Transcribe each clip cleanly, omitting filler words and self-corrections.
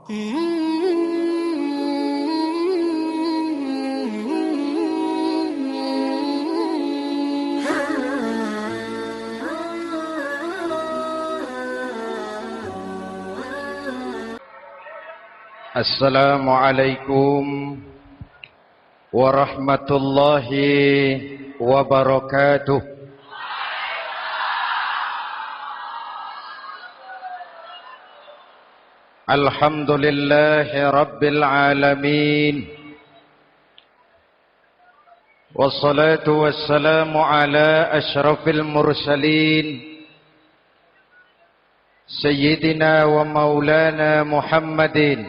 Assalamualaikum warahmatullahi wabarakatuh. Alhamdulillahi rabbil alamin. Wassalatu wassalamu ala asyrafil mursalin Sayyidina wa maulana Muhammadin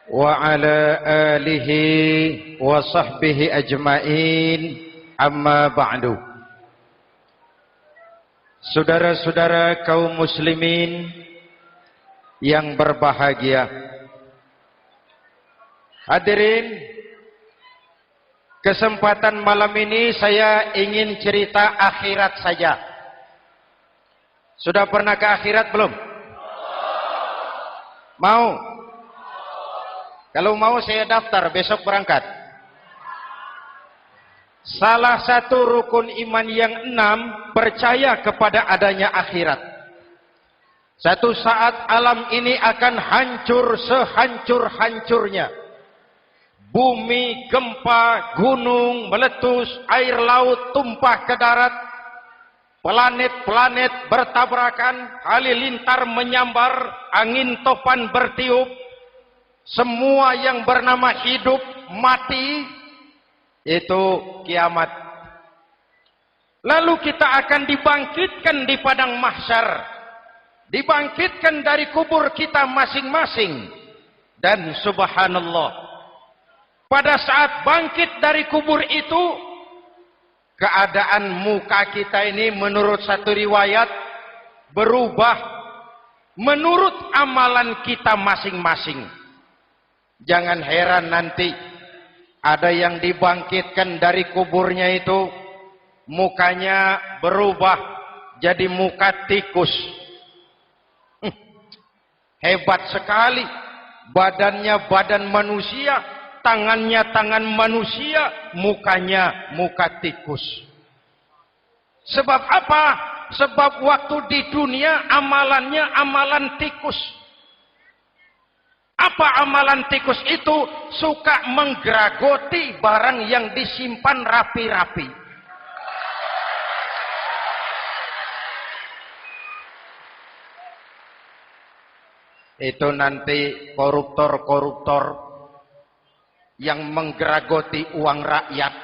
wa ala alihi wa sahbihi ajma'in, amma ba'du. Saudara-saudara kaum muslimin yang berbahagia, hadirin, kesempatan malam ini saya ingin cerita akhirat saja. Sudah pernah ke akhirat belum? Mau? Kalau mau saya daftar, besok berangkat. Salah satu rukun iman yang 6, percaya kepada adanya akhirat. Satu saat alam ini akan hancur sehancur-hancurnya. Bumi, gempa, gunung, meletus, air laut tumpah ke darat. Planet-planet bertabrakan, halilintar menyambar, angin topan bertiup. Semua yang bernama hidup mati, itu kiamat. Lalu kita akan dibangkitkan di padang mahsyar, dibangkitkan dari kubur kita masing-masing. Dan subhanallah, pada saat bangkit dari kubur itu, keadaan muka kita ini menurut satu riwayat berubah menurut amalan kita masing-masing. Jangan heran nanti ada yang dibangkitkan dari kuburnya itu mukanya berubah jadi muka tikus. Hebat sekali, badannya badan manusia, tangannya tangan manusia, mukanya muka tikus. Sebab apa? Sebab waktu di dunia amalannya amalan tikus. Apa amalan tikus itu? Suka menggeragoti barang yang disimpan rapi-rapi. Itu nanti koruptor-koruptor yang menggeragoti uang rakyat,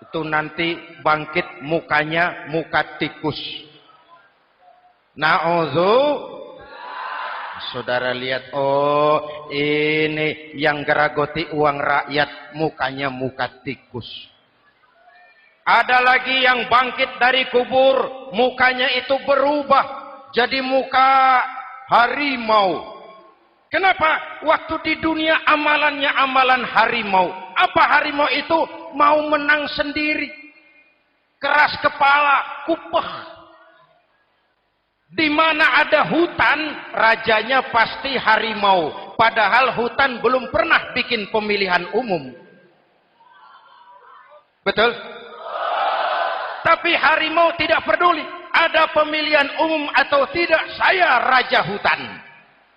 itu nanti bangkit mukanya muka tikus. Saudara lihat, oh ini yang geragoti uang rakyat mukanya muka tikus. Ada lagi yang bangkit dari kubur, mukanya itu berubah jadi muka harimau. Kenapa? Waktu di dunia amalannya amalan harimau. Apa harimau itu? Mau menang sendiri, keras kepala, kupeh. Di mana ada hutan, rajanya pasti harimau. Padahal hutan belum pernah bikin pemilihan umum. Betul? Tapi harimau tidak peduli. Ada pemilihan umum atau tidak, saya raja hutan.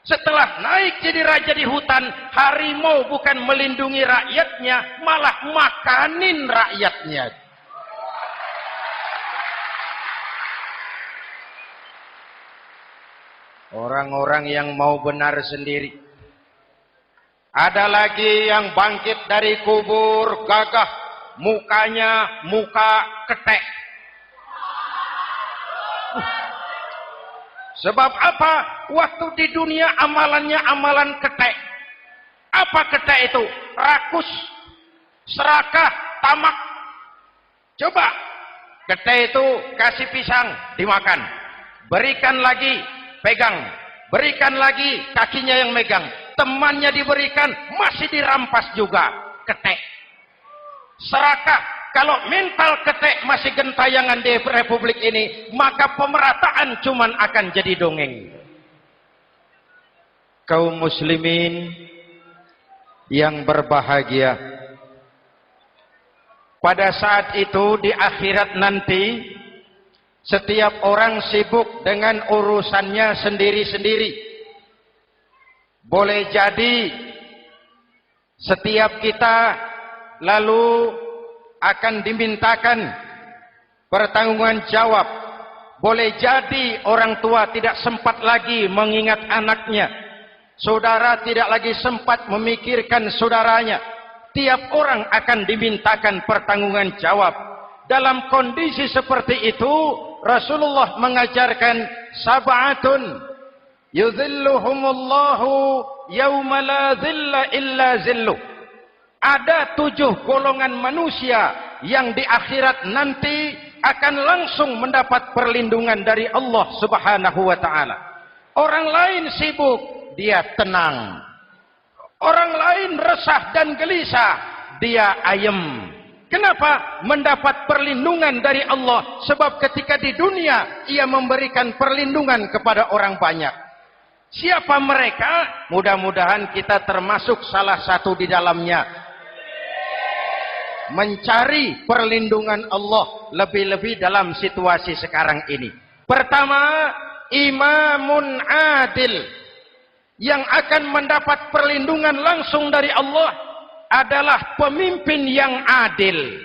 Setelah naik jadi raja di hutan, harimau bukan melindungi rakyatnya, malah makanin rakyatnya. Orang-orang yang mau benar sendiri. Ada lagi yang bangkit dari kubur gagah, mukanya muka ketek. Sebab apa? Waktu di dunia amalannya amalan ketek. Apa ketek itu? Rakus, serakah, tamak. Coba, ketek itu kasih pisang, dimakan. Berikan lagi, pegang. Berikan lagi, kakinya yang megang. Temannya diberikan, masih dirampas juga. Ketek. Serakah. Kalau mental ketek masih gentayangan di republik ini, maka pemerataan cuman akan jadi dongeng. kaum muslimin yang berbahagia. Pada saat itu di akhirat nanti, setiap orang sibuk dengan urusannya sendiri-sendiri. Boleh jadi setiap kita lalu akan dimintakan pertanggungjawaban jawab. Boleh jadi orang tua tidak sempat lagi mengingat anaknya. Saudara tidak lagi sempat memikirkan saudaranya. Tiap orang akan dimintakan pertanggungjawaban jawab. Dalam kondisi seperti itu, Rasulullah mengajarkan sab'atun yudhilluhumullahu yawma la dhilla illa zilluh. Ada 7 golongan manusia yang di akhirat nanti akan langsung mendapat perlindungan dari Allah Subhanahu wa taala. Orang lain sibuk, dia tenang. Orang lain resah dan gelisah, dia ayem. Kenapa? Mendapat perlindungan dari Allah. Sebab ketika di dunia ia memberikan perlindungan kepada orang banyak. Siapa mereka? Mudah-mudahan kita termasuk salah satu di dalamnya. Mencari perlindungan Allah lebih-lebih dalam situasi sekarang ini. Pertama, imamun adil yang akan mendapat perlindungan langsung dari Allah adalah pemimpin yang adil.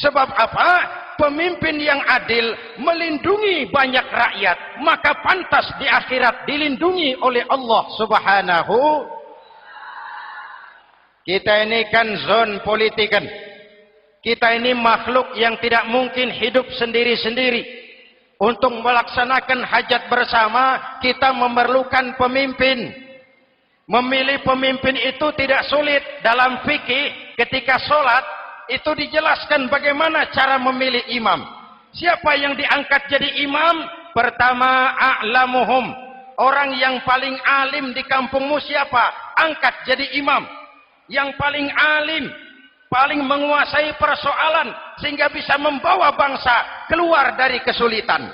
Sebab apa? Pemimpin yang adil melindungi banyak rakyat, maka pantas di akhirat dilindungi oleh Allah Subhanahu. Kita ini kan zon politikan. Kita ini makhluk yang tidak mungkin hidup sendiri-sendiri. Untuk melaksanakan hajat bersama, kita memerlukan pemimpin. Memilih pemimpin itu tidak sulit. Dalam fikih, ketika sholat, itu dijelaskan bagaimana cara memilih imam. Siapa yang diangkat jadi imam? Pertama, a'lamuhum. Orang yang paling alim di kampungmu siapa? Angkat jadi imam. Yang paling alim, paling menguasai persoalan sehingga bisa membawa bangsa keluar dari kesulitan.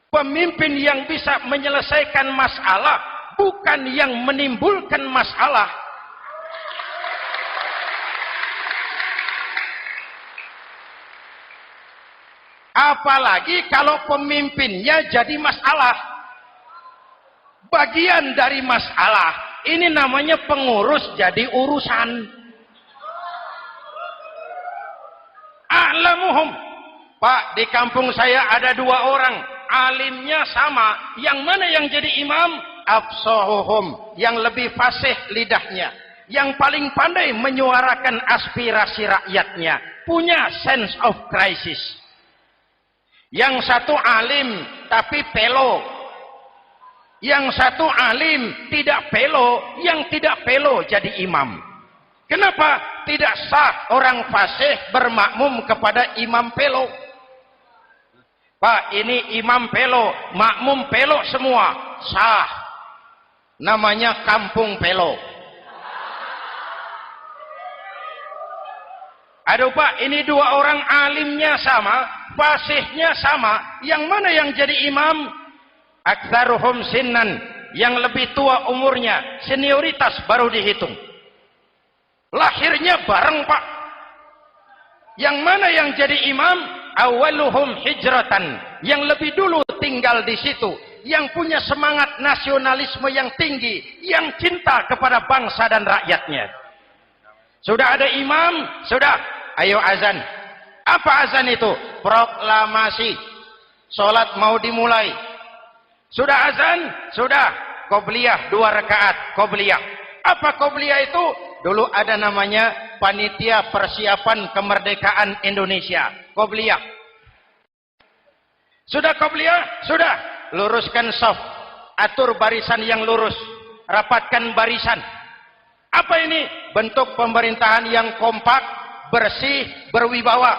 Pemimpin yang bisa menyelesaikan masalah, bukan yang menimbulkan masalah. Apalagi kalau pemimpinnya jadi masalah, bagian dari masalah. Ini namanya pengurus jadi urusan. A'lamuhum. Pak, di kampung saya ada 2 orang. Alimnya sama. Yang mana yang jadi imam? Afsahuhum. Yang lebih fasih lidahnya. Yang paling pandai menyuarakan aspirasi rakyatnya. Punya sense of crisis. Yang satu alim tapi pelo. Yang satu alim tidak pelo, yang tidak pelo jadi imam. Kenapa tidak sah orang fasih bermakmum kepada imam pelo? Pak, ini imam pelo, makmum pelo semua, sah. Namanya kampung pelo. Aduh Pak, ini 2 orang alimnya sama, fasihnya sama, yang mana yang jadi imam? Aktsaruhum sinnan, yang lebih tua umurnya, senioritas baru dihitung. Lahirnya bareng Pak. Yang mana yang jadi imam? Awaluhum hijratan, yang lebih dulu tinggal di situ, yang punya semangat nasionalisme yang tinggi, yang cinta kepada bangsa dan rakyatnya. Sudah ada imam, sudah, ayo azan. Apa azan itu? Proklamasi. Salat mau dimulai. Sudah azan? Sudah. Qobliyah 2 rakaat. Qobliyah. Apa qobliyah itu? Dulu ada namanya Panitia Persiapan Kemerdekaan Indonesia. Qobliyah. Sudah qobliyah? Sudah. Luruskan shaf. Atur barisan yang lurus. Rapatkan barisan. Apa ini? Bentuk pemerintahan yang kompak, bersih, berwibawa.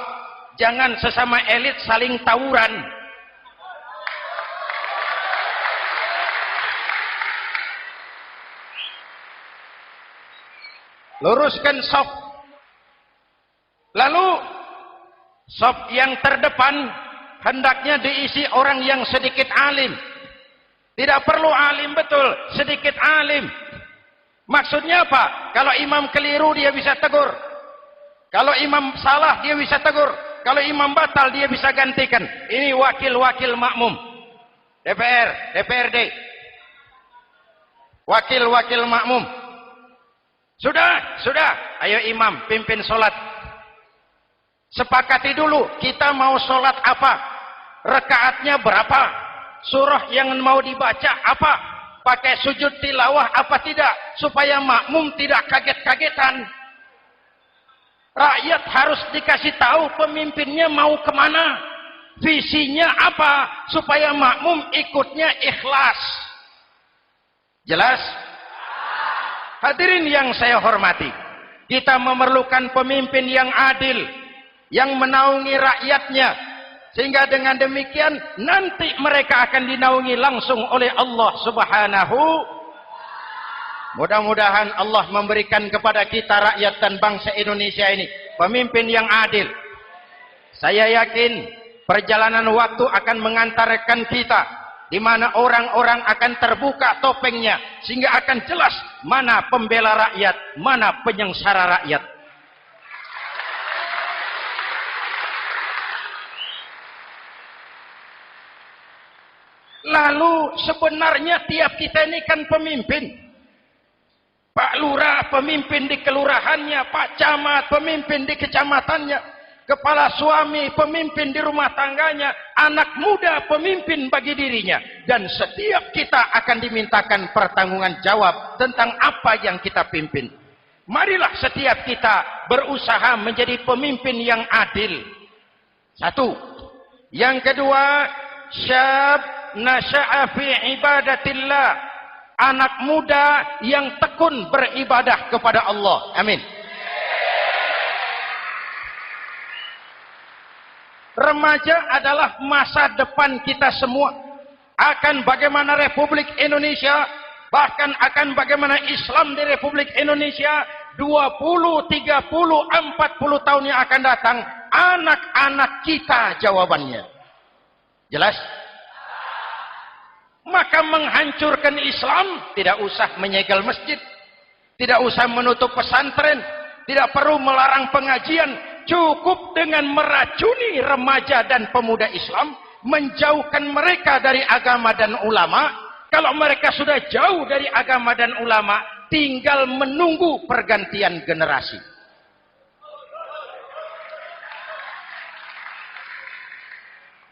Jangan sesama elit saling tawuran. Luruskan shaf. Lalu shaf yang terdepan hendaknya diisi orang yang sedikit alim. Tidak perlu alim betul, sedikit alim. Maksudnya apa? Kalau imam keliru dia bisa tegur. Kalau imam salah dia bisa tegur. Kalau imam batal dia bisa gantikan. Ini wakil-wakil makmum. DPR, DPRD. Wakil-wakil makmum. Sudah. Ayo imam, pimpin sholat. Sepakati dulu, kita mau sholat apa? Rakaatnya berapa? Surah yang mau dibaca apa? Pakai sujud tilawah apa tidak? Supaya makmum tidak kaget-kagetan. Rakyat harus dikasih tahu pemimpinnya mau kemana. Visinya apa? Supaya makmum ikutnya ikhlas. Jelas? Hadirin yang saya hormati, kita memerlukan pemimpin yang adil, yang menaungi rakyatnya, sehingga dengan demikian nanti mereka akan dinaungi langsung oleh Allah Subhanahu. Mudah-mudahan Allah memberikan kepada kita rakyat dan bangsa Indonesia ini pemimpin yang adil. Saya yakin perjalanan waktu akan mengantarkan kita di mana orang-orang akan terbuka topengnya sehingga akan jelas mana pembela rakyat, mana penyengsara rakyat. Lalu sebenarnya tiap kita ini kan pemimpin. Pak Lurah pemimpin di kelurahannya, Pak Camat pemimpin di kecamatannya, kepala suami pemimpin di rumah tangganya, anak muda pemimpin bagi dirinya, dan setiap kita akan dimintakan pertanggungan jawab tentang apa yang kita pimpin. Marilah setiap kita berusaha menjadi pemimpin yang adil. Satu. Yang kedua, syab nasya'a fi ibadatillah, anak muda yang tekun beribadah kepada Allah. Amin. Remaja adalah masa depan kita semua. Akan bagaimana Republik Indonesia, bahkan akan bagaimana Islam di Republik Indonesia 20, 30, 40 tahun yang akan datang, anak-anak kita jawabannya. Jelas? Maka menghancurkan Islam tidak usah menyegel masjid, tidak usah menutup pesantren, tidak perlu melarang pengajian, cukup dengan meracuni remaja dan pemuda Islam, menjauhkan mereka dari agama dan ulama. Kalau mereka sudah jauh dari agama dan ulama, tinggal menunggu pergantian generasi.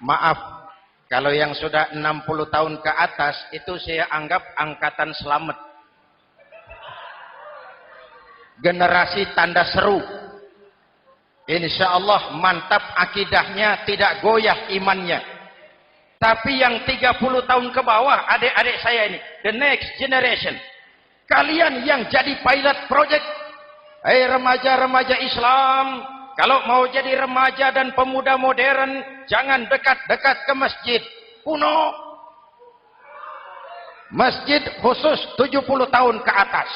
Maaf, kalau yang sudah 60 tahun ke atas, itu saya anggap angkatan selamat. Generasi tanda seru. Insya Allah mantap akidahnya, tidak goyah imannya. Tapi yang 30 tahun ke bawah, adik-adik saya ini, the next generation. Kalian yang jadi pilot project. Remaja-remaja Islam, kalau mau jadi remaja dan pemuda modern, jangan dekat-dekat ke masjid kuno. Masjid khusus 70 tahun ke atas.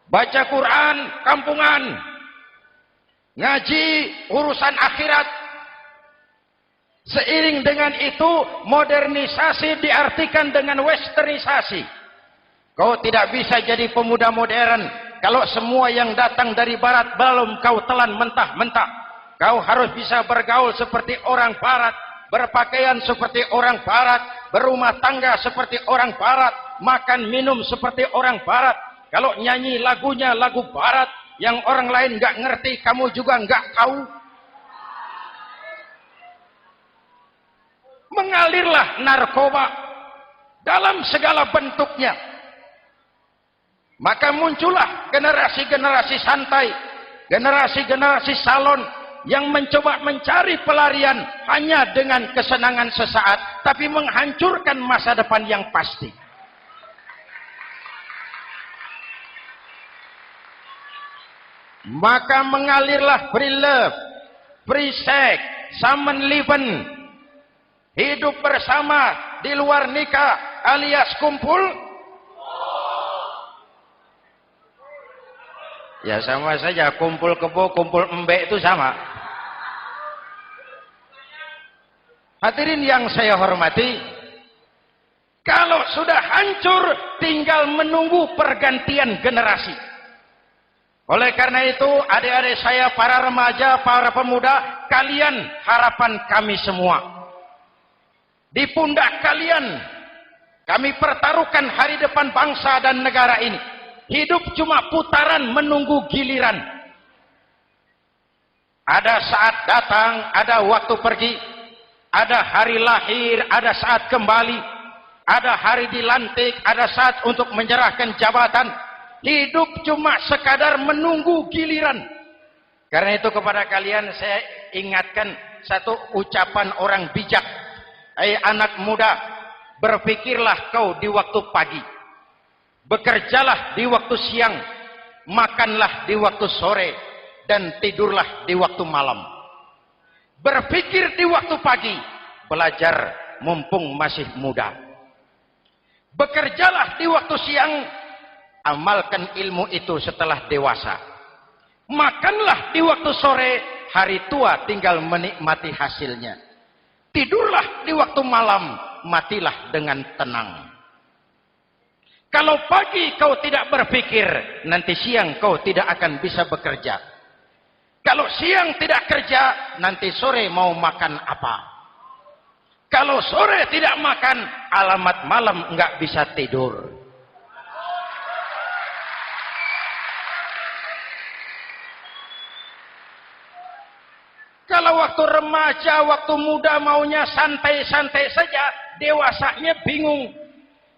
Baca Quran kampungan. Ngaji urusan akhirat. Seiring dengan itu, modernisasi diartikan dengan westernisasi. Kau tidak bisa jadi pemuda modern kalau semua yang datang dari barat belum kau telan mentah-mentah. Kau harus bisa bergaul seperti orang barat, berpakaian seperti orang barat, berumah tangga seperti orang barat, makan minum seperti orang barat. Kalau nyanyi lagunya lagu barat yang orang lain nggak ngerti, kamu juga nggak tahu. Mengalirlah narkoba dalam segala bentuknya. Maka muncullah generasi-generasi santai, generasi-generasi salon yang mencoba mencari pelarian hanya dengan kesenangan sesaat, tapi menghancurkan masa depan yang pasti. Maka mengalirlah free love, free sex, Samenleben, hidup bersama di luar nikah alias kumpul. Ya sama saja, kumpul kebo, kumpul embek itu sama. Hadirin yang saya hormati, Kalau sudah hancur, tinggal menunggu pergantian generasi. Oleh karena itu, adik-adik saya, para remaja, para pemuda, kalian harapan kami semua. Di pundak kalian, kami pertaruhkan hari depan bangsa dan negara ini. Hidup cuma putaran menunggu giliran. Ada saat datang, ada waktu pergi. Ada hari lahir, ada saat kembali. Ada hari dilantik, ada saat untuk menyerahkan jabatan. Hidup cuma sekadar menunggu giliran. Karena itu kepada kalian saya ingatkan satu ucapan orang bijak. Hai anak muda, berpikirlah kau di waktu pagi. Bekerjalah di waktu siang. Makanlah di waktu sore. Dan tidurlah di waktu malam. Berpikir di waktu pagi. Belajar mumpung masih muda. Bekerjalah di waktu siang. Amalkan ilmu itu setelah dewasa. Makanlah di waktu sore, hari tua tinggal menikmati hasilnya. Tidurlah di waktu malam, matilah dengan tenang. Kalau pagi kau tidak berpikir, nanti siang kau tidak akan bisa bekerja. Kalau siang tidak kerja, nanti sore mau makan apa? Kalau sore tidak makan, alamat malam enggak bisa tidur. Kalau waktu remaja, waktu muda maunya santai-santai saja, dewasanya bingung.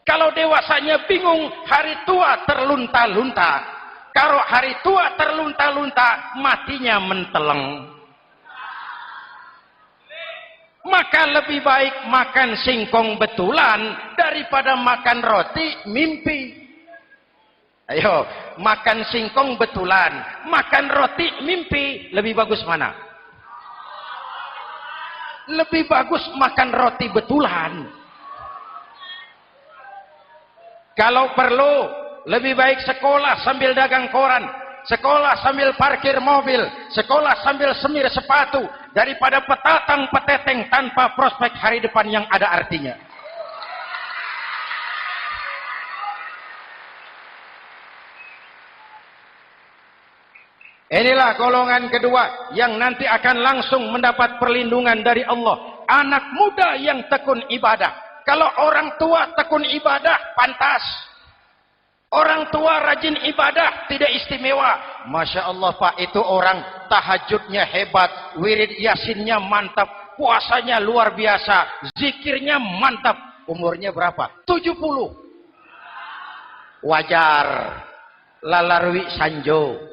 Kalau dewasanya bingung, hari tua terlunta-lunta. Kalau hari tua terlunta-lunta, matinya menteleng. Maka lebih baik makan singkong betulan daripada makan roti mimpi. Ayo, makan singkong betulan, makan roti mimpi, lebih bagus mana? Lebih bagus makan roti betulan. Kalau perlu, lebih baik sekolah sambil dagang koran, sekolah sambil parkir mobil, sekolah sambil semir sepatu, daripada petatang peteteng tanpa prospek hari depan yang ada artinya. Inilah golongan kedua yang nanti akan langsung mendapat perlindungan dari Allah. Anak muda yang tekun ibadah. Kalau orang tua tekun ibadah, pantas. Orang tua rajin ibadah, tidak istimewa. Masya Allah Pak, itu orang tahajudnya hebat, wirid yasinnya mantap, puasanya luar biasa, zikirnya mantap. Umurnya berapa? 70. Wajar. Lalarwi sanjo.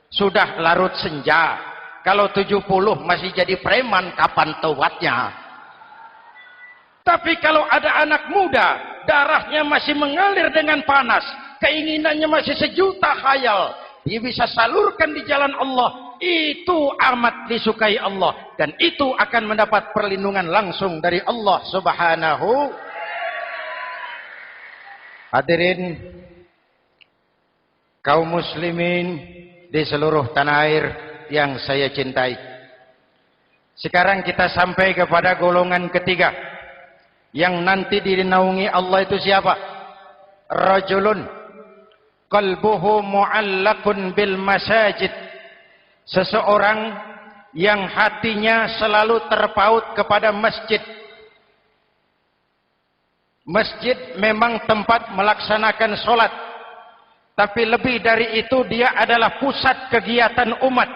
Sudah larut senja. Kalau 70 masih jadi preman, kapan taubatnya? Tapi kalau ada anak muda, darahnya masih mengalir dengan panas, keinginannya masih sejuta khayal, dia bisa salurkan di jalan Allah, itu amat disukai Allah, dan itu akan mendapat perlindungan langsung dari Allah Subhanahu. Hadirin kaum muslimin di seluruh tanah air yang saya cintai. Sekarang kita sampai kepada golongan ketiga yang nanti dinaungi Allah. Itu siapa? Rajulun qalbuhu mu'allaqun bil masajid. Seseorang yang hatinya selalu terpaut kepada masjid. Masjid memang tempat melaksanakan sholat, tapi lebih dari itu dia adalah pusat kegiatan umat.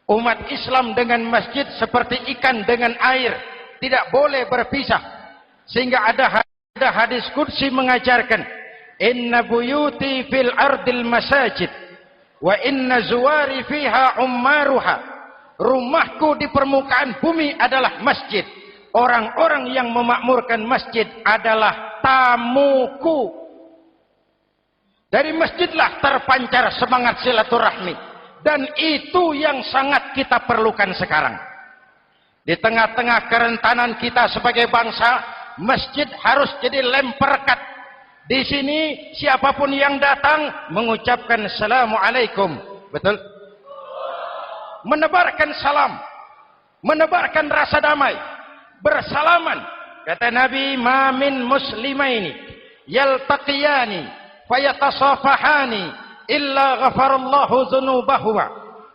Umat Islam dengan masjid seperti ikan dengan air, tidak boleh berpisah. Sehingga ada hadis qudsi mengajarkan, inna buyuti fil ardil masajid wa inna zuwari fiha ummaruha. Rumahku di permukaan bumi adalah masjid. Orang-orang yang memakmurkan masjid adalah tamuku. Dari masjidlah terpancar semangat silaturahmi. Dan itu yang sangat kita perlukan sekarang. Di tengah-tengah kerentanan kita sebagai bangsa, masjid harus jadi lem perekat. Di sini siapapun yang datang mengucapkan Assalamualaikum. Betul? Menebarkan salam. Menebarkan rasa damai. Bersalaman. Kata Nabi, "Ma min muslimaini yaltaqiyani fayatasafahani illa ghafarallahu dzunubahuma."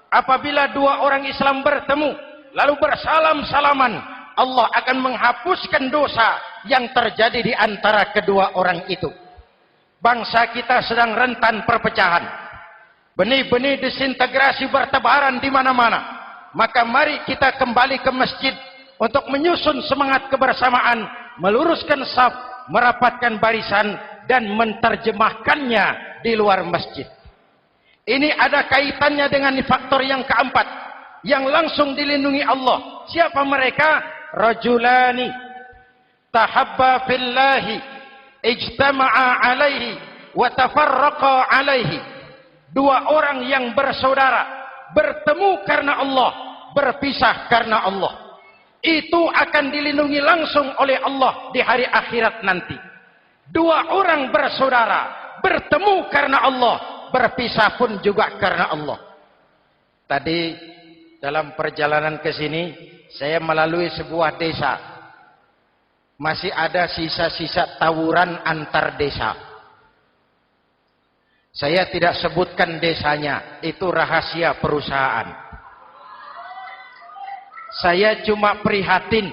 Apabila dua orang Islam bertemu lalu bersalam-salaman, Allah akan menghapuskan dosa yang terjadi di antara kedua orang itu. Bangsa kita sedang rentan perpecahan. Benih-benih disintegrasi bertebaran di mana-mana. Maka mari kita kembali ke masjid untuk menyusun semangat kebersamaan, meluruskan saf, merapatkan barisan, dan menerjemahkannya di luar masjid. Ini ada kaitannya dengan faktor yang keempat, yang langsung dilindungi Allah. Siapa mereka? Rajulani tahabba fillahi ijtama'a alaihi wa tafarraqa alaihi. Dua orang yang bersaudara, bertemu karena Allah, berpisah karena Allah. Itu akan dilindungi langsung oleh Allah di hari akhirat nanti. Dua orang bersaudara, bertemu karena Allah, berpisah pun juga karena Allah. Tadi dalam perjalanan ke sini, saya melalui sebuah desa. Masih ada sisa-sisa tawuran antar desa. Saya tidak sebutkan desanya, itu rahasia perusahaan. Saya cuma prihatin,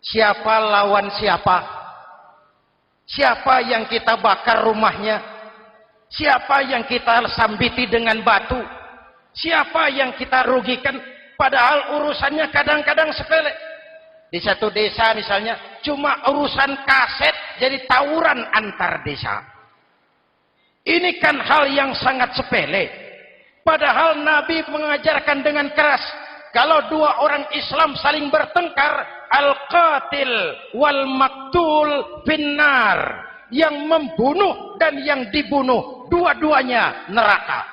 siapa lawan siapa, siapa yang kita bakar rumahnya, siapa yang kita sambiti dengan batu, siapa yang kita rugikan, padahal urusannya kadang-kadang sepele. Di satu desa misalnya, cuma urusan kaset jadi tawuran antar desa. Ini kan hal yang sangat sepele. Padahal Nabi mengajarkan dengan keras, kalau dua orang Islam saling bertengkar, al-qatil wal maktul finnar. Yang membunuh dan yang dibunuh, dua-duanya neraka.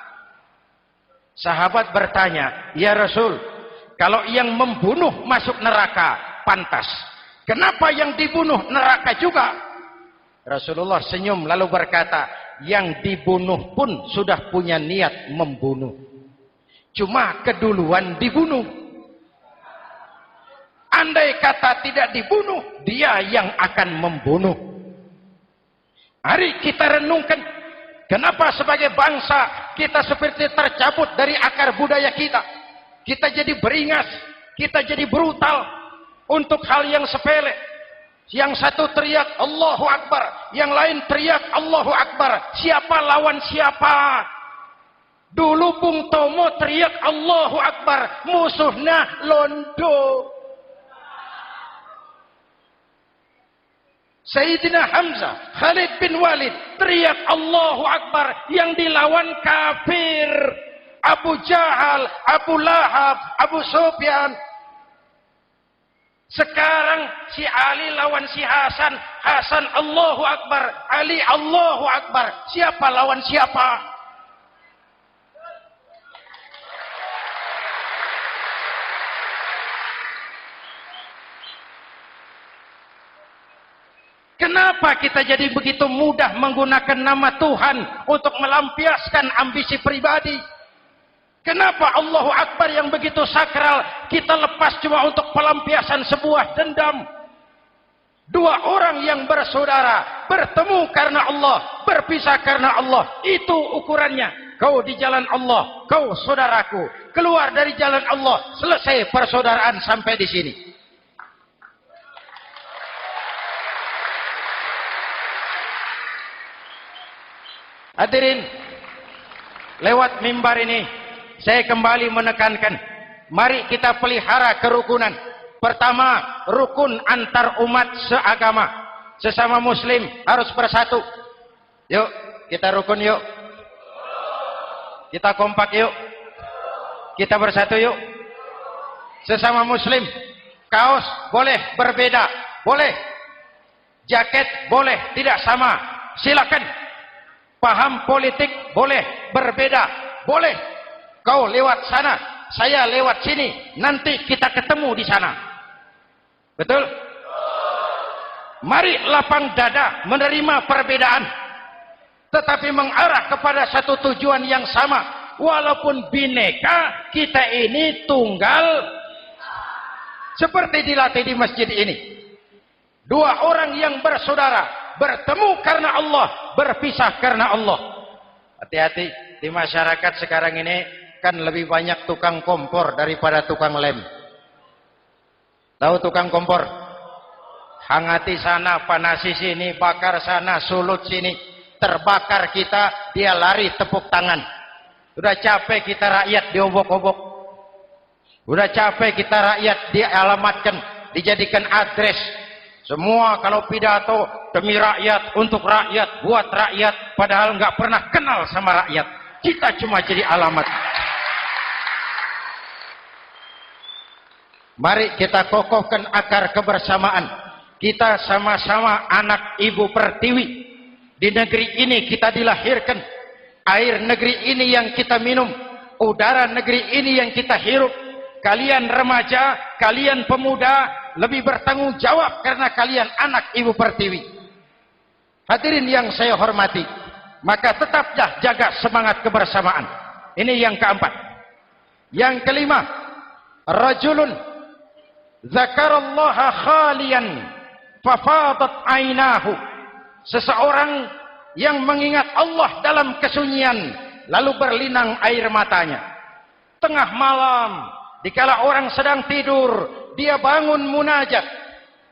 Sahabat bertanya, "Ya Rasul, kalau yang membunuh masuk neraka, pantas. Kenapa yang dibunuh neraka juga?" Rasulullah senyum lalu berkata, "Yang dibunuh pun sudah punya niat membunuh. Cuma keduluan dibunuh. Andai kata tidak dibunuh, dia yang akan membunuh." Mari kita renungkan, kenapa sebagai bangsa kita seperti tercabut dari akar budaya kita. Kita jadi beringas, kita jadi brutal untuk hal yang sepele. Yang satu teriak Allahu Akbar, yang lain teriak Allahu Akbar. Siapa lawan siapa? Dulu Bung Tomo teriak Allahu Akbar, musuhnya londo. Sayyidina Hamzah, Khalid bin Walid teriak Allahu Akbar, yang dilawan kafir. Abu Jahal, Abu Lahab, Abu Sufyan. Sekarang si Ali lawan si Hasan, Hasan Allahu Akbar, Ali Allahu Akbar. Siapa lawan siapa? Kenapa kita jadi begitu mudah menggunakan nama Tuhan untuk melampiaskan ambisi pribadi? Kenapa Allahu Akbar yang begitu sakral kita lepas cuma untuk pelampiasan sebuah dendam? Dua orang yang bersaudara, bertemu karena Allah, berpisah karena Allah. Itu ukurannya. Kau di jalan Allah, kau saudaraku. Keluar dari jalan Allah, selesai persaudaraan sampai di sini. Hadirin, lewat mimbar ini saya kembali menekankan, mari kita pelihara kerukunan. Pertama, rukun antar umat seagama, sesama muslim harus bersatu. Yuk, kita rukun yuk. Kita kompak yuk. Kita bersatu yuk. Sesama muslim, kaos boleh berbeda, boleh. Jaket boleh tidak sama, silakan. Paham politik boleh berbeda, boleh. Kau lewat sana, saya lewat sini, nanti kita ketemu di sana. Betul? Mari lapang dada menerima perbedaan, tetapi mengarah kepada satu tujuan yang sama. Walaupun bineka, kita ini tunggal, seperti dilatih di masjid ini. Dua orang yang bersaudara, bertemu karena Allah, berpisah karena Allah. Hati-hati, di masyarakat sekarang ini kan lebih banyak tukang kompor daripada tukang lem. Tahu tukang kompor? Hangati sana, panasi sini, bakar sana, sulut sini. Terbakar kita, dia lari tepuk tangan. Udah capek kita rakyat diobok-obok. Udah capek kita rakyat dialamatkan, dijadikan address. Semua kalau pidato demi rakyat, untuk rakyat, buat rakyat, padahal nggak pernah kenal sama rakyat. Kita cuma jadi alamat. Mari kita kokohkan akar kebersamaan. Kita sama-sama anak Ibu Pertiwi. Di negeri ini kita dilahirkan. Air negeri ini yang kita minum. Udara negeri ini yang kita hirup. Kalian remaja, kalian pemuda, lebih bertanggung jawab karena kalian anak Ibu Pertiwi. Hadirin yang saya hormati, maka tetaplah jaga semangat kebersamaan. Ini yang keempat. Yang kelima, rajulun zakarallaha khalian fafadat ainahu. Seseorang yang mengingat Allah dalam kesunyian lalu berlinang air matanya. Tengah malam, dikala orang sedang tidur, dia bangun munajat.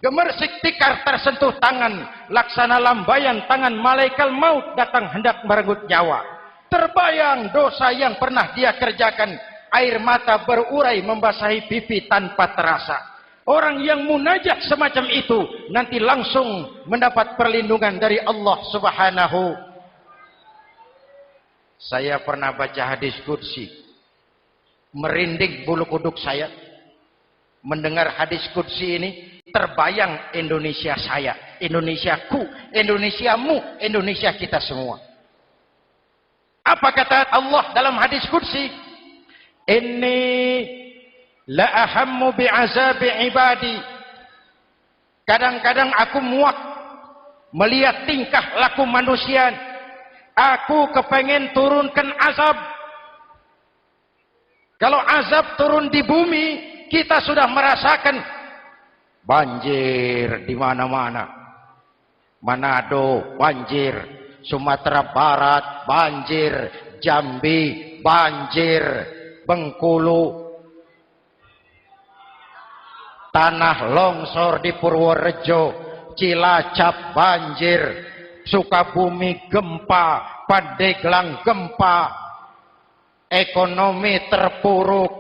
Gemersik tikar tersentuh tangan, laksana lambaian tangan malaikat maut datang hendak merenggut nyawa. Terbayang dosa yang pernah dia kerjakan, air mata berurai membasahi pipi tanpa terasa. Orang yang munajat semacam itu nanti langsung mendapat perlindungan dari Allah Subhanahu. Saya pernah baca hadis qudsi, merinding bulu kuduk saya mendengar hadis qudsi ini. Terbayang Indonesia saya, Indonesiaku, Indonesiamu, Indonesia kita semua. Apa kata Allah dalam hadis qudsi? Inni la ahammu bi'azabi ibadi. Kadang-kadang aku muak melihat tingkah laku manusia. Aku kepengen turunkan azab. Kalau azab turun di bumi, kita sudah merasakan banjir di mana-mana. Manado banjir, Sumatera Barat banjir, Jambi banjir, Bengkulu, tanah longsor di Purworejo, Cilacap banjir, Sukabumi gempa, Pandeglang gempa, ekonomi terpuruk,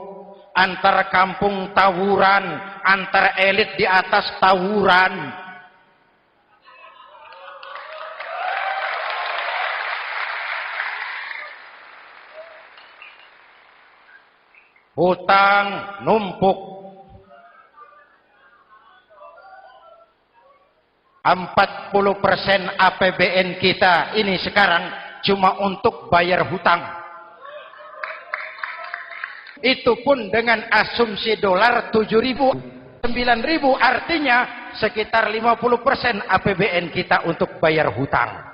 antar kampung tawuran, antar elit di atas tawuran. Hutang numpuk. 40% APBN kita ini sekarang cuma untuk bayar hutang. Itu pun dengan asumsi dolar 7.000, 9.000, artinya sekitar 50% APBN kita untuk bayar hutang.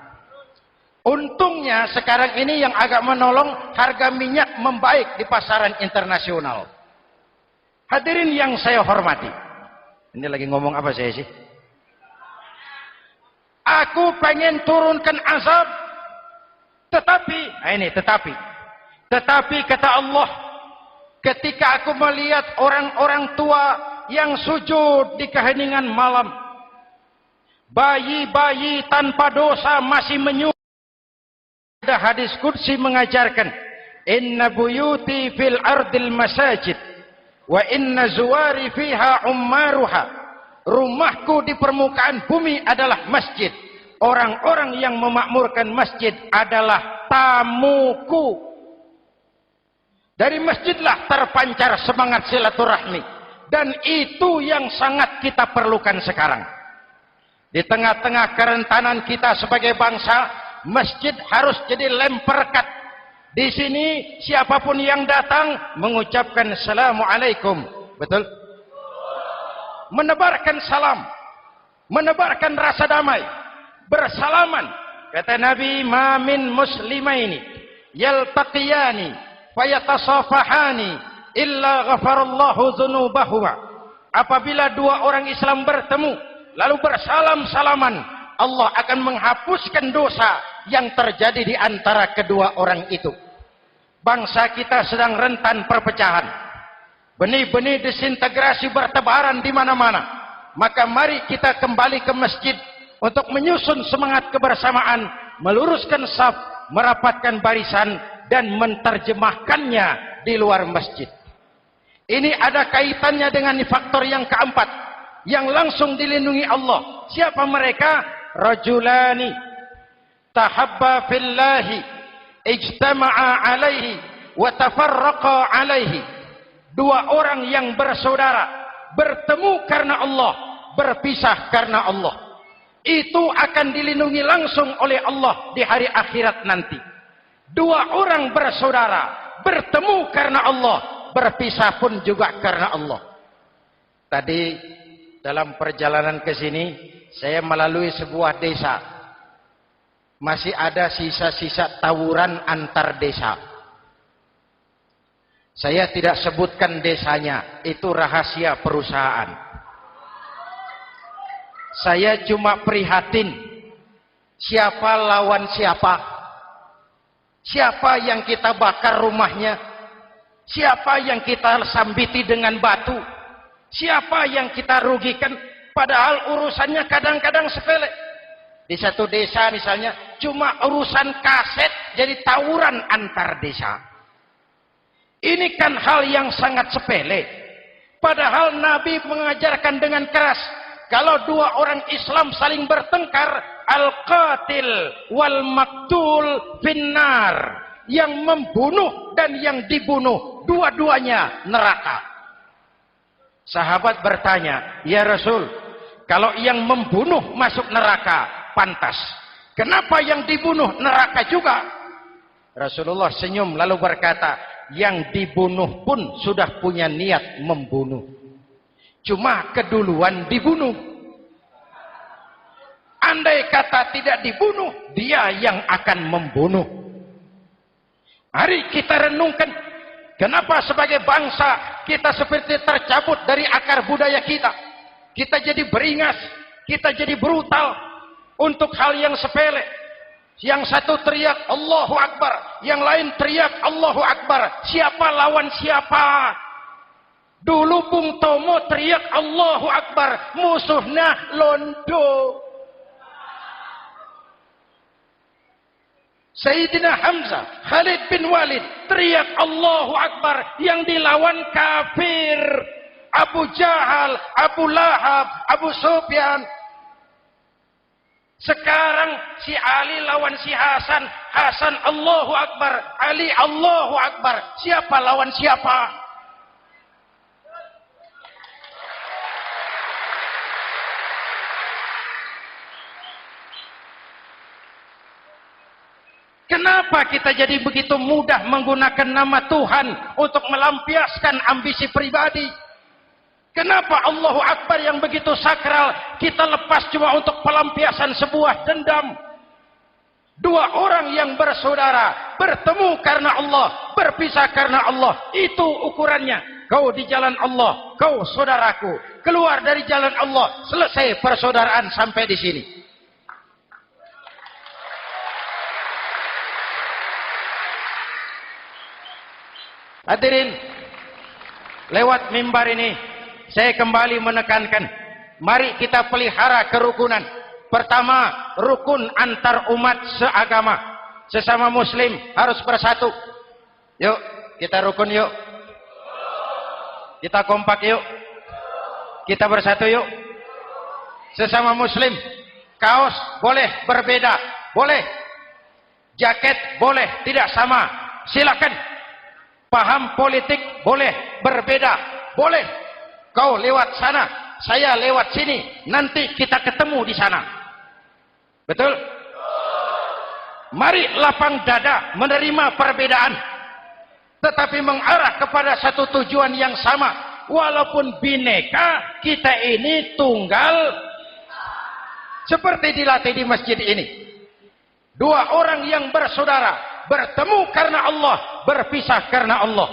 Untungnya sekarang ini yang agak menolong, harga minyak membaik di pasaran internasional. Hadirin yang saya hormati, ini lagi ngomong apa saya sih? Aku pengen turunkan azab, tetapi kata Allah, ketika aku melihat orang-orang tua yang sujud di keheningan malam, bayi-bayi tanpa dosa masih menyujud. Ada hadis qudsi mengajarkan, inna buyuti fil ardil masajid wa inna zuwari fiha ummaruha. Rumahku di permukaan bumi adalah masjid. Orang-orang yang memakmurkan masjid adalah tamuku. Dari masjidlah terpancar semangat silaturahmi. Dan itu yang sangat kita perlukan sekarang. Di tengah-tengah kerentanan kita sebagai bangsa, masjid harus jadi lem perekat. Di sini siapapun yang datang mengucapkan assalamualaikum. Betul? Menebarkan salam, menebarkan rasa damai, bersalaman. Kata Nabi, ma min muslimaini yaltaqiyani fayatasafahani illa ghafarallahu dzunubahuma. Apabila dua orang Islam bertemu, lalu bersalam-salaman, Allah akan menghapuskan dosa yang terjadi di antara kedua orang itu. Bangsa kita sedang rentan perpecahan. Benih-benih disintegrasi bertebaran di mana-mana. Maka mari kita kembali ke masjid untuk menyusun semangat kebersamaan, meluruskan saf, merapatkan barisan, dan menerjemahkannya di luar masjid. Ini ada kaitannya dengan faktor yang keempat, yang langsung dilindungi Allah. Siapa mereka? Rajulani tahabba fillahi ijtama'a alaihi wa tafarraqa alaihi. Dua orang yang bersaudara, bertemu karena Allah, berpisah karena Allah. Itu akan dilindungi langsung oleh Allah di hari akhirat nanti. Dua orang bersaudara, bertemu karena Allah, berpisah pun juga karena Allah. Tadi dalam perjalanan ke sini, saya melalui sebuah desa. Masih ada sisa-sisa tawuran antar desa. Saya tidak sebutkan desanya, itu rahasia perusahaan. Saya cuma prihatin, siapa lawan siapa? Siapa yang kita bakar rumahnya? Siapa yang kita sambiti dengan batu? Siapa yang kita rugikan? Padahal urusannya kadang-kadang sepele. Di satu desa misalnya, cuma urusan kaset jadi tawuran antar desa. Ini kan hal yang sangat sepele. Padahal Nabi mengajarkan dengan keras, kalau dua orang Islam saling bertengkar, al-qatil wal maktul finnar. Yang membunuh dan yang dibunuh, dua-duanya neraka. Sahabat bertanya, ya Rasul, kalau yang membunuh masuk neraka, pantas. Kenapa yang dibunuh neraka juga? Rasulullah senyum lalu berkata, yang dibunuh pun sudah punya niat membunuh. Cuma keduluan dibunuh. Andai kata tidak dibunuh, dia yang akan membunuh. Mari kita renungkan, kenapa sebagai bangsa kita seperti tercabut dari akar budaya kita. Kita jadi beringas, kita jadi brutal untuk hal yang sepele. Yang satu teriak Allahu Akbar, yang lain teriak Allahu Akbar. Siapa lawan siapa? Dulu Bung Tomo teriak Allahu Akbar, musuhnya londo. Sayyidina Hamzah, Khalid bin Walid teriak Allahu Akbar, yang dilawan kafir. Abu Jahal, Abu Lahab, Abu Sufyan. Sekarang si Ali lawan si Hasan, Hasan Allahu Akbar, Ali Allahu Akbar. Siapa lawan siapa? Kenapa kita jadi begitu mudah menggunakan nama Tuhan untuk melampiaskan ambisi pribadi? Kenapa Allahu Akbar yang begitu sakral kita lepas cuma untuk pelampiasan sebuah dendam? Dua orang yang bersaudara, bertemu karena Allah, berpisah karena Allah. Itu ukurannya. Kau di jalan Allah, kau saudaraku. Keluar dari jalan Allah, selesai persaudaraan sampai di sini. Hadirin, lewat mimbar ini saya kembali menekankan, mari kita pelihara kerukunan. Pertama, rukun antar umat seagama. Sesama muslim harus bersatu. Yuk, kita rukun yuk. Kita kompak yuk. Kita bersatu yuk. Sesama muslim, kaos boleh berbeda, boleh. Jaket boleh tidak sama, silakan. Paham politik boleh berbeda, boleh. Kau lewat sana, saya lewat sini, nanti kita ketemu di sana. Betul? Mari lapang dada menerima perbedaan, tetapi mengarah kepada satu tujuan yang sama. Walaupun bineka, kita ini tunggal. Seperti dilatih di masjid ini. Dua orang yang bersaudara, bertemu karena Allah, berpisah karena Allah.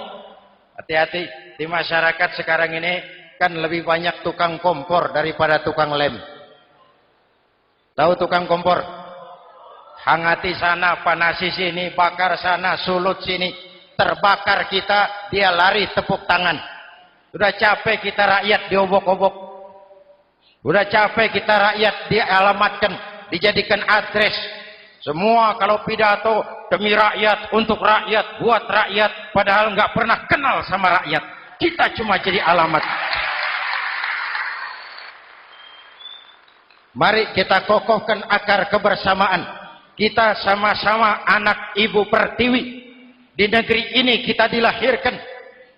Hati-hati, di masyarakat sekarang ini kan lebih banyak tukang kompor daripada tukang lem. Tahu tukang kompor? Hangati sana, panasi sini, bakar sana, sulut sini. Terbakar kita, dia lari tepuk tangan. Udah capek kita rakyat diobok-obok. Udah capek kita rakyat dialamatkan, dijadikan address. Semua kalau pidato demi rakyat, untuk rakyat, buat rakyat, padahal nggak pernah kenal sama rakyat. Kita cuma jadi alamat. Mari kita kokohkan akar kebersamaan. Kita sama-sama anak Ibu Pertiwi. Di negeri ini kita dilahirkan.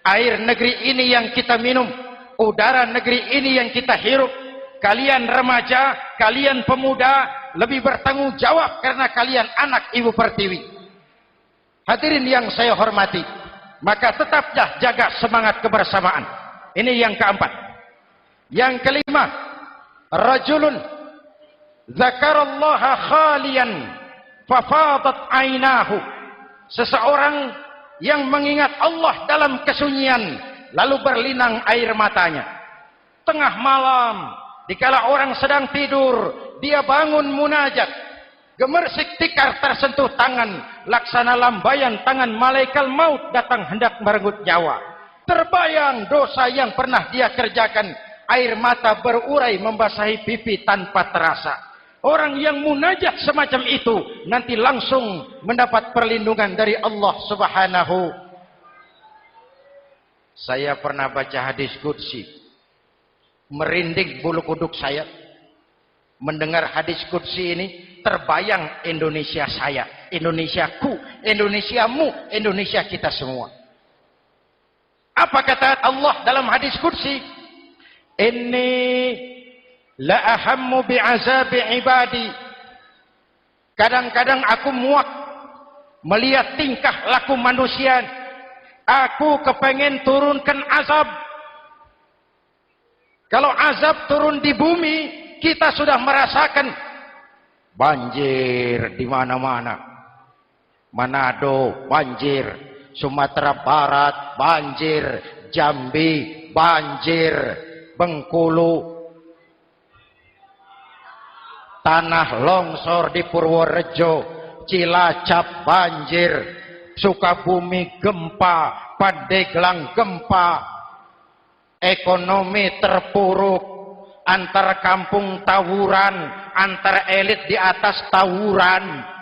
Air negeri ini yang kita minum. Udara negeri ini yang kita hirup. Kalian remaja, kalian pemuda, lebih bertanggung jawab karena kalian anak Ibu Pertiwi. Hadirin yang saya hormati, maka tetaplah jaga semangat kebersamaan. Ini yang keempat. Yang kelima, rajulun zakarallaha khalian fafadat ainahu. Seseorang yang mengingat Allah dalam kesunyian lalu berlinang air matanya. Tengah malam, dikala orang sedang tidur, dia bangun munajat. Gemersik tikar tersentuh tangan, laksana lambaian tangan malaikat maut datang hendak merenggut nyawa. Terbayang dosa yang pernah dia kerjakan, air mata berurai membasahi pipi tanpa terasa. Orang yang munajat semacam itu nanti langsung mendapat perlindungan dari Allah Subhanahu. Saya pernah baca hadis qudsi, merinding bulu kuduk saya mendengar hadis qudsi ini. Terbayang Indonesia saya, Indonesiaku, Indonesiamu, Indonesia kita semua. Apa kata Allah dalam hadis qudsi? Inni la ahammu bi'azabi ibadi. Kadang-kadang aku muak melihat tingkah laku manusia. Aku kepengen turunkan azab. Kalau azab turun di bumi, kita sudah merasakan banjir di mana-mana. Manado banjir, Sumatera Barat banjir, Jambi banjir, Bengkulu, tanah longsor di Purworejo, Cilacap banjir, Sukabumi gempa, Pandeglang gempa, ekonomi terpuruk, antar kampung tawuran, antar elit di atas tawuran.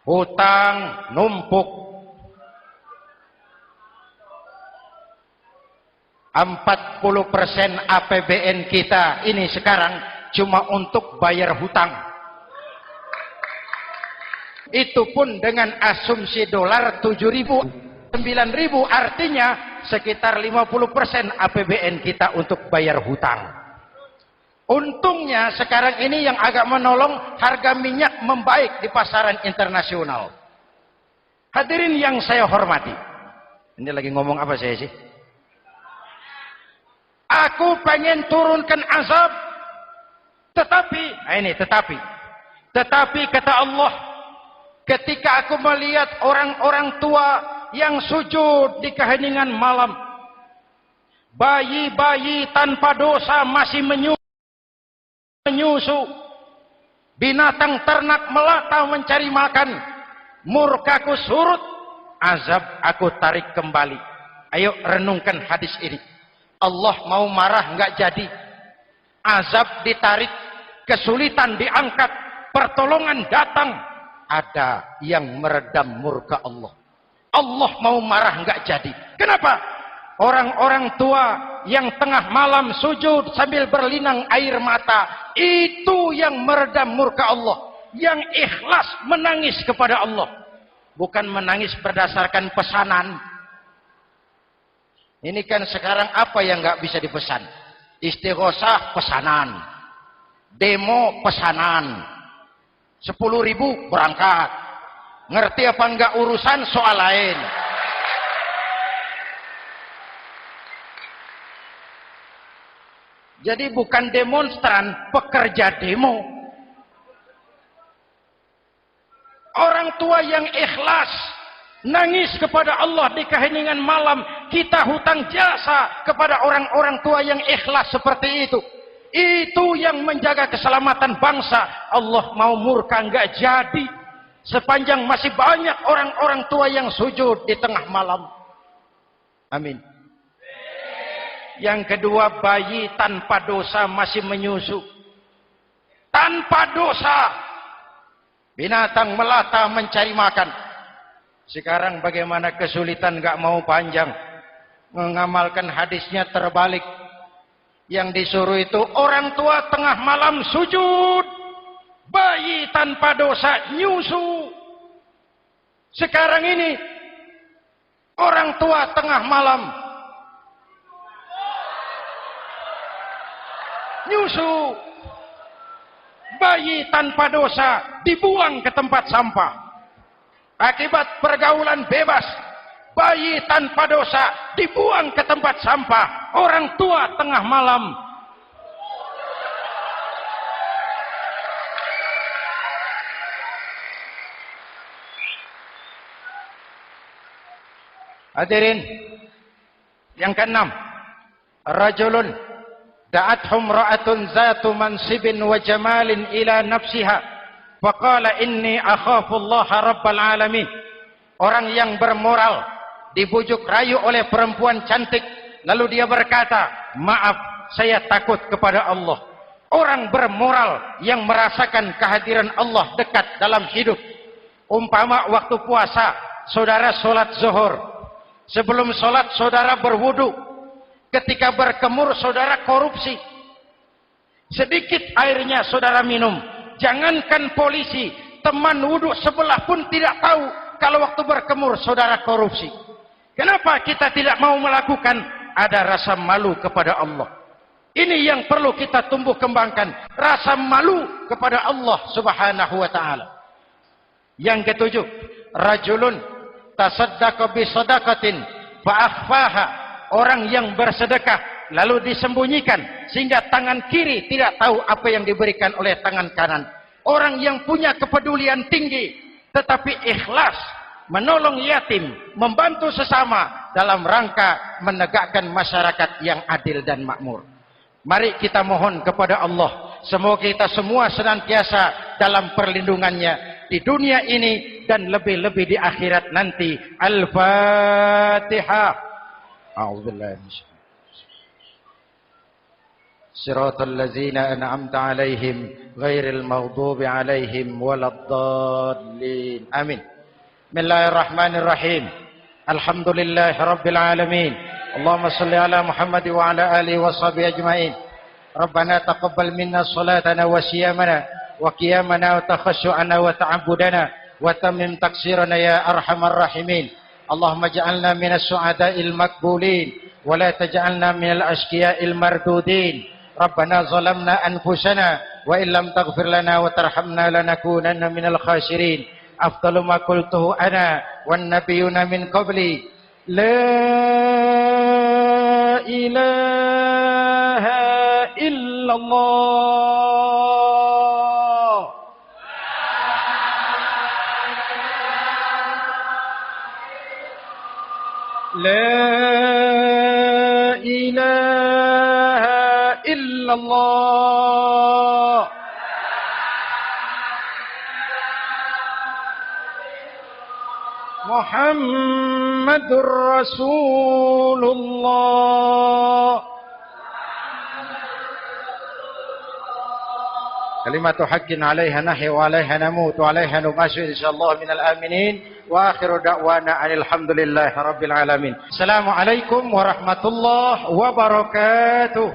Hutang numpuk. 40% APBN kita ini sekarang cuma untuk bayar hutang. Itu pun dengan asumsi dolar 7.000, 9.000, artinya sekitar 50% APBN kita untuk bayar hutang. Untungnya sekarang ini yang agak menolong, harga minyak membaik di pasaran internasional. Hadirin yang saya hormati, ini lagi ngomong apa saya sih? Aku pengen turunkan azab, tetapi kata Allah, ketika aku melihat orang-orang tua yang sujud di keheningan malam, bayi-bayi tanpa dosa masih menyusu, binatang ternak melata mencari makan, murkaku surut, azab aku tarik kembali. Ayo renungkan hadis ini. Allah mau marah nggak jadi, azab ditarik, kesulitan diangkat, pertolongan datang. Ada yang meredam murka Allah. Allah mau marah nggak jadi. Kenapa? Orang-orang tua yang tengah malam sujud sambil berlinang air mata, itu yang meredam murka Allah. Yang ikhlas menangis kepada Allah, bukan menangis berdasarkan pesanan. Ini kan sekarang apa yang nggak bisa dipesan? Istighosah pesanan, demo pesanan, 10.000 berangkat. Ngerti apa enggak urusan soal lain. Jadi bukan demonstran, pekerja demo. Orang tua yang ikhlas nangis kepada Allah di keheningan malam, kita hutang jasa kepada orang-orang tua yang ikhlas seperti itu. Itu yang menjaga keselamatan bangsa. Allah mau murka enggak jadi, sepanjang masih banyak orang-orang tua yang sujud di tengah malam. Amin. Yang kedua, bayi tanpa dosa masih menyusu. Tanpa dosa. Binatang melata mencari makan. Sekarang bagaimana kesulitan, gak mau panjang. Mengamalkan hadisnya terbalik. Yang disuruh itu orang tua tengah malam sujud. Bayi tanpa dosa nyusu. Sekarang ini orang tua tengah malam nyusu. Bayi tanpa dosa dibuang ke tempat sampah. Akibat pergaulan bebas, bayi tanpa dosa dibuang ke tempat sampah. Orang tua tengah malam hadirin. Yang keenam, rajulun da'athum ra'atun zatu mansibin wa jamalin ila nafsiha faqala inni akhafu Allah rabbal alamin. Orang yang bermoral dibujuk rayu oleh perempuan cantik, lalu dia berkata, maaf, saya takut kepada Allah. Orang bermoral yang merasakan kehadiran Allah dekat dalam hidup. Umpama waktu puasa, saudara sholat zuhur, sebelum sholat saudara berwudu, ketika berkemur saudara korupsi, sedikit airnya saudara minum. Jangankan polisi, teman wudu sebelah pun tidak tahu kalau waktu berkemur saudara korupsi. Kenapa kita tidak mau melakukan? Ada rasa malu kepada Allah. Ini yang perlu kita tumbuh kembangkan, rasa malu kepada Allah Subhanahu wa taala. Yang ketujuh, rajulun tasaddaqa bi shadaqatin fa akhfaha. Orang yang bersedekah lalu disembunyikan sehingga tangan kiri tidak tahu apa yang diberikan oleh tangan kanan. Orang yang punya kepedulian tinggi tetapi ikhlas menolong yatim, membantu sesama dalam rangka menegakkan masyarakat yang adil dan makmur. Mari kita mohon kepada Allah, semoga kita semua senantiasa dalam perlindungannya di dunia ini dan lebih-lebih di akhirat nanti. Al-Fatihah. A'udzubillahi minasyaitonir rajim. Shiratal ladzina an'amta 'alaihim ghairil maghdubi 'alaihim waladdallin. Amin. Bismillahirrahmanirrahim. Alhamdulillahi rabbil alamin. Allahumma shalli ala Muhammad wa ala alihi wa sahbihi ajma'in. Rabbana taqabbal minna salatana wa siyamana wa qiyamana wa takhashu'ana wa ta'abbudana wa tammim taqsirana ya arhamar rahimin. Allahumma ja'alna minas su'ada'il makbulin wa la taj'alna minal ashqiya'il mardudin. Rabbana zalamna anfusana wa illam taghfir lana wa tarhamna lanakunanna minal khasirin. Afdalu ma qultuhu ana wan nabiyyuna min qabli la ilaha illallah. La ilaha illallah. Muhammadur Rasulullah. Kalimatu haqqin 'alaiha nahya wa 'alaiha namut wa 'alaiha nub'atsu insyaallah minal aminin. Wa akhiru da'wana alhamdulillahi rabbil alamin. Assalamualaikum warahmatullahi wabarakatuh.